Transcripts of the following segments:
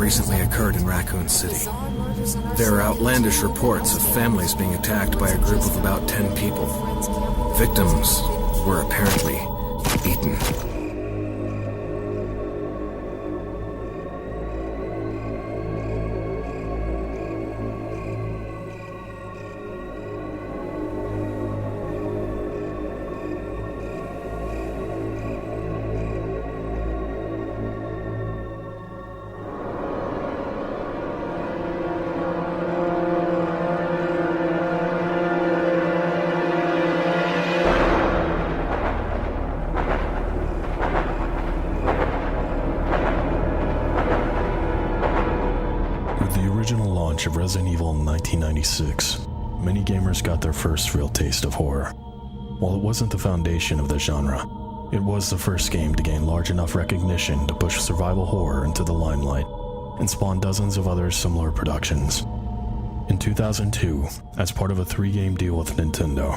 recently occurred in Raccoon City. There are outlandish reports of families being attacked by a group of about 10 people. Victims were apparently eaten. Of Resident Evil in 1996, many gamers got their first real taste of horror. While it wasn't the foundation of the genre, it was the first game to gain large enough recognition to push survival horror into the limelight and spawn dozens of other similar productions. In 2002, as part of a 3-game deal with Nintendo,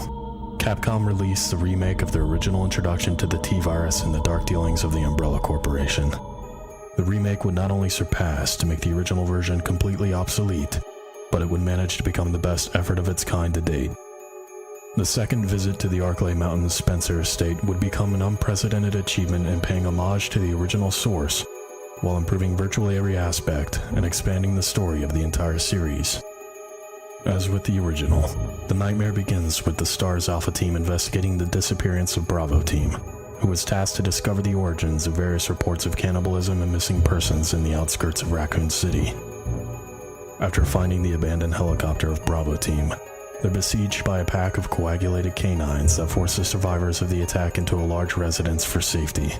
Capcom released the remake of their original introduction to the T-Virus and the dark dealings of the Umbrella Corporation. The remake would not only surpass to make the original version completely obsolete, but it would manage to become the best effort of its kind to date. The second visit to the Arklay Mountains Spencer estate would become an unprecedented achievement in paying homage to the original source, while improving virtually every aspect and expanding the story of the entire series. As with the original, the nightmare begins with the STARS Alpha team investigating the disappearance of Bravo team, who was tasked to discover the origins of various reports of cannibalism and missing persons in the outskirts of Raccoon City. After finding the abandoned helicopter of Bravo team, they're besieged by a pack of coagulated canines that force the survivors of the attack into a large residence for safety.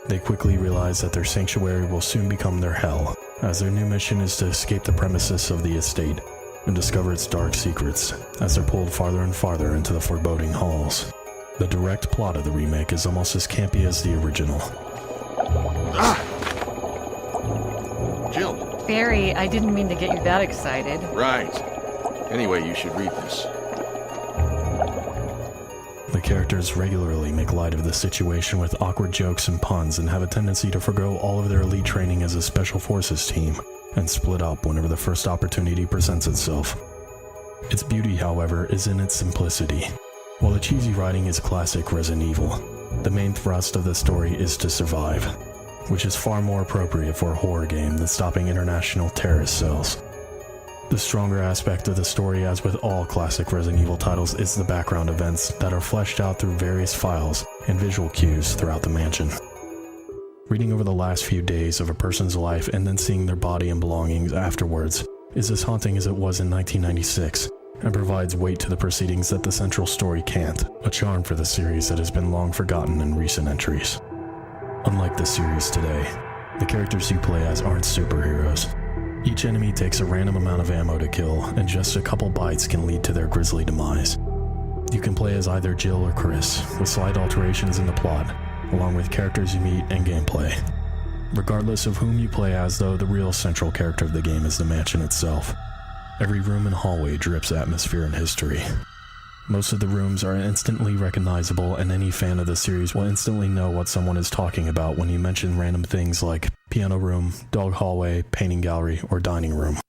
They quickly realize that their sanctuary will soon become their hell, as their new mission is to escape the premises of the estate and discover its dark secrets, as they're pulled farther and farther into the foreboding halls. The direct plot of the remake is almost as campy as the original. Jill. Barry, I didn't mean to get you that excited. Right. Anyway, you should read this. The characters regularly make light of the situation with awkward jokes and puns and have a tendency to forgo all of their elite training as a special forces team and split up whenever the first opportunity presents itself. Its beauty, however, is in its simplicity. While the cheesy writing is classic Resident Evil, the main thrust of the story is to survive, which is far more appropriate for a horror game than stopping international terrorist cells. The stronger aspect of the story, as with all classic Resident Evil titles, is the background events that are fleshed out through various files and visual cues throughout the mansion. Reading over the last few days of a person's life and then seeing their body and belongings afterwards is as haunting as it was in 1996, and provides weight to the proceedings that the central story can't, a charm for the series that has been long forgotten in recent entries. Unlike the series today, the characters you play as aren't superheroes. Each enemy takes a random amount of ammo to kill, and just a couple bites can lead to their grisly demise. You can play as either Jill or Chris, with slight alterations in the plot, along with characters you meet and gameplay. Regardless of whom you play as, though, the real central character of the game is the mansion itself. Every room and hallway drips atmosphere and history. Most of the rooms are instantly recognizable, and any fan of the series will instantly know what someone is talking about when you mention random things like piano room, dog hallway, painting gallery, or dining room.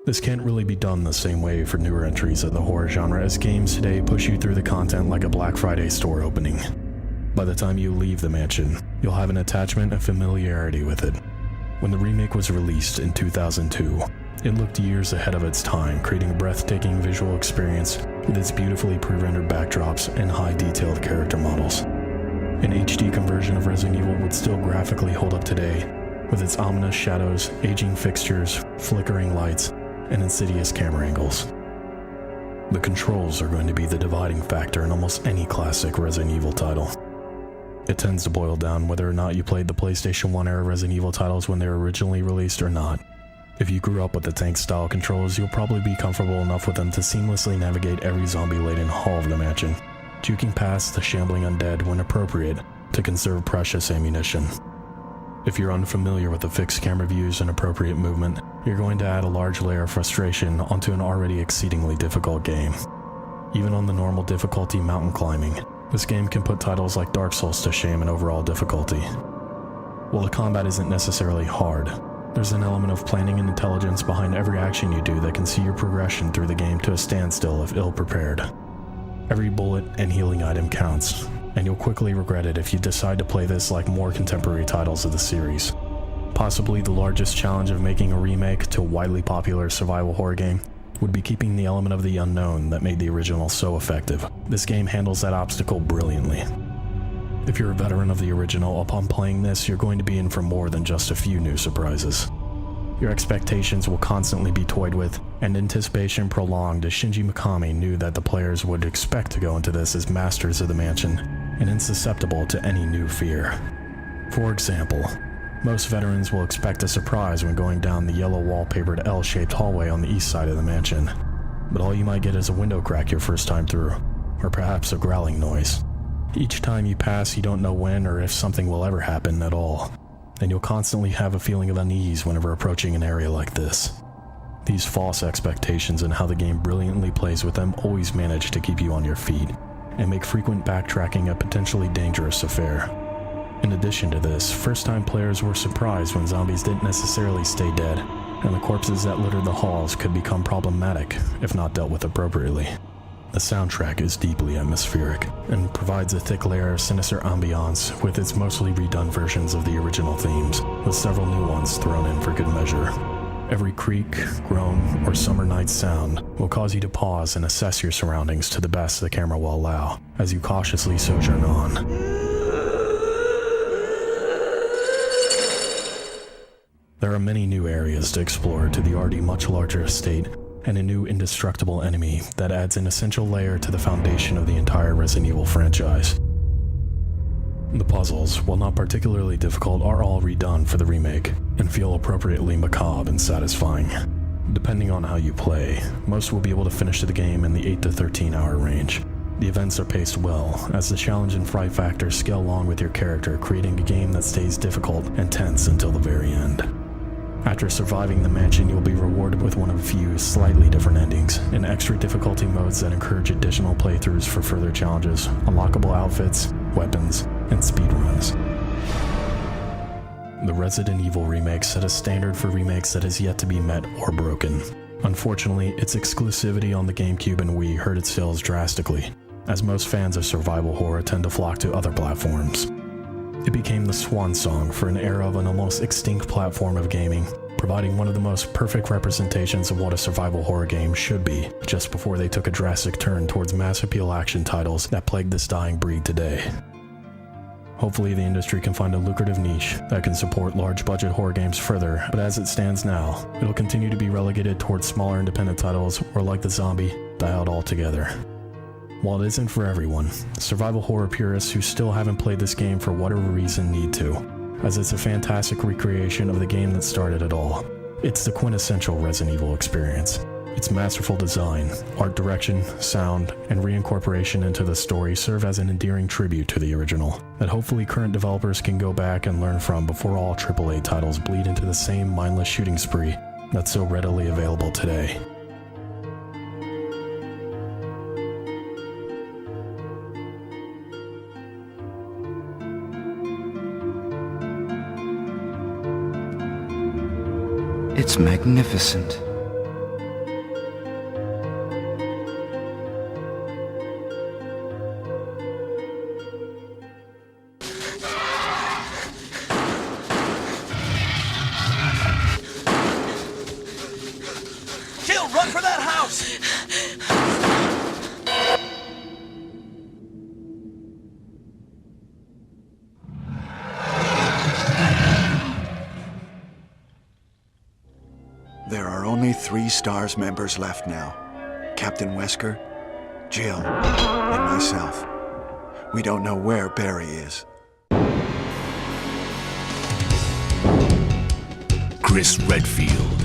This can't really be done the same way for newer entries of the horror genre, as games today push you through the content like a Black Friday store opening. By the time you leave the mansion, you'll have an attachment and familiarity with it. When the remake was released in 2002, it looked years ahead of its time, creating a breathtaking visual experience with its beautifully pre-rendered backdrops and high-detailed character models. An HD conversion of Resident Evil would still graphically hold up today, with its ominous shadows, aging fixtures, flickering lights, and insidious camera angles. The controls are going to be the dividing factor in almost any classic Resident Evil title. It tends to boil down whether or not you played the PlayStation 1 era Resident Evil titles when they were originally released or not. If you grew up with the tank-style controls, you'll probably be comfortable enough with them to seamlessly navigate every zombie-laden hall of the mansion, juking past the shambling undead when appropriate to conserve precious ammunition. If you're unfamiliar with the fixed camera views and appropriate movement, you're going to add a large layer of frustration onto an already exceedingly difficult game. Even on the normal difficulty mountain climbing, this game can put titles like Dark Souls to shame in overall difficulty. While the combat isn't necessarily hard, There's an element of planning and intelligence behind every action you do that can see your progression through the game to a standstill if ill-prepared. Every bullet and healing item counts, and you'll quickly regret it if you decide to play this like more contemporary titles of the series. Possibly the largest challenge of making a remake to a widely popular survival horror game would be keeping the element of the unknown that made the original so effective. This game handles that obstacle brilliantly. If you're a veteran of the original, upon playing this, you're going to be in for more than just a few new surprises. Your expectations will constantly be toyed with, and anticipation prolonged as Shinji Mikami knew that the players would expect to go into this as masters of the mansion and insusceptible to any new fear. For example, most veterans will expect a surprise when going down the yellow wallpapered L-shaped hallway on the east side of the mansion, but all you might get is a window crack your first time through, or perhaps a growling noise. Each time you pass, you don't know when or if something will ever happen at all, and you'll constantly have a feeling of unease whenever approaching an area like this. These false expectations and how the game brilliantly plays with them always manage to keep you on your feet, and make frequent backtracking a potentially dangerous affair. In addition to this, first-time players were surprised when zombies didn't necessarily stay dead, and the corpses that littered the halls could become problematic if not dealt with appropriately. The soundtrack is deeply atmospheric, and provides a thick layer of sinister ambiance with its mostly redone versions of the original themes, with several new ones thrown in for good measure. Every creak, groan, or summer night sound will cause you to pause and assess your surroundings to the best the camera will allow, as you cautiously sojourn on. There are many new areas to explore to the already much larger estate, and a new indestructible enemy that adds an essential layer to the foundation of the entire Resident Evil franchise. The puzzles, while not particularly difficult, are all redone for the remake, and feel appropriately macabre and satisfying. Depending on how you play, most will be able to finish the game in the 8 to 13 hour range. The events are paced well, as the challenge and fright factors scale along with your character, creating a game that stays difficult and tense until the very end. After surviving the mansion, you'll be rewarded with one of a few slightly different endings, and extra difficulty modes that encourage additional playthroughs for further challenges, unlockable outfits, weapons, and speedruns. The Resident Evil remake set a standard for remakes that has yet to be met or broken. Unfortunately, its exclusivity on the GameCube and Wii hurt its sales drastically, as most fans of survival horror tend to flock to other platforms. It became the swan song for an era of an almost extinct platform of gaming, providing one of the most perfect representations of what a survival horror game should be, just before they took a drastic turn towards mass appeal action titles that plague this dying breed today. Hopefully the industry can find a lucrative niche that can support large budget horror games further, but as it stands now, it'll continue to be relegated towards smaller independent titles, or like the zombie, die out altogether. While it isn't for everyone, survival horror purists who still haven't played this game for whatever reason need to, as it's a fantastic recreation of the game that started it all. It's the quintessential Resident Evil experience. Its masterful design, art direction, sound, and reincorporation into the story serve as an endearing tribute to the original, that hopefully current developers can go back and learn from before all AAA titles bleed into the same mindless shooting spree that's so readily available today. It's magnificent. Jill, run for that house! There are only 3 STARS members left now. Captain Wesker, Jill, and myself. We don't know where Barry is. Chris Redfield.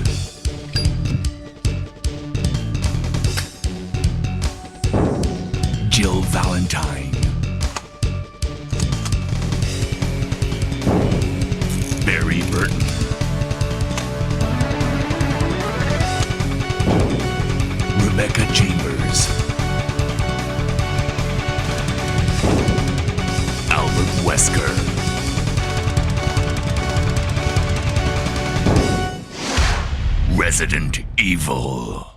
Jill Valentine. Barry Burton. Rebecca Chambers. Albert Wesker. Resident Evil.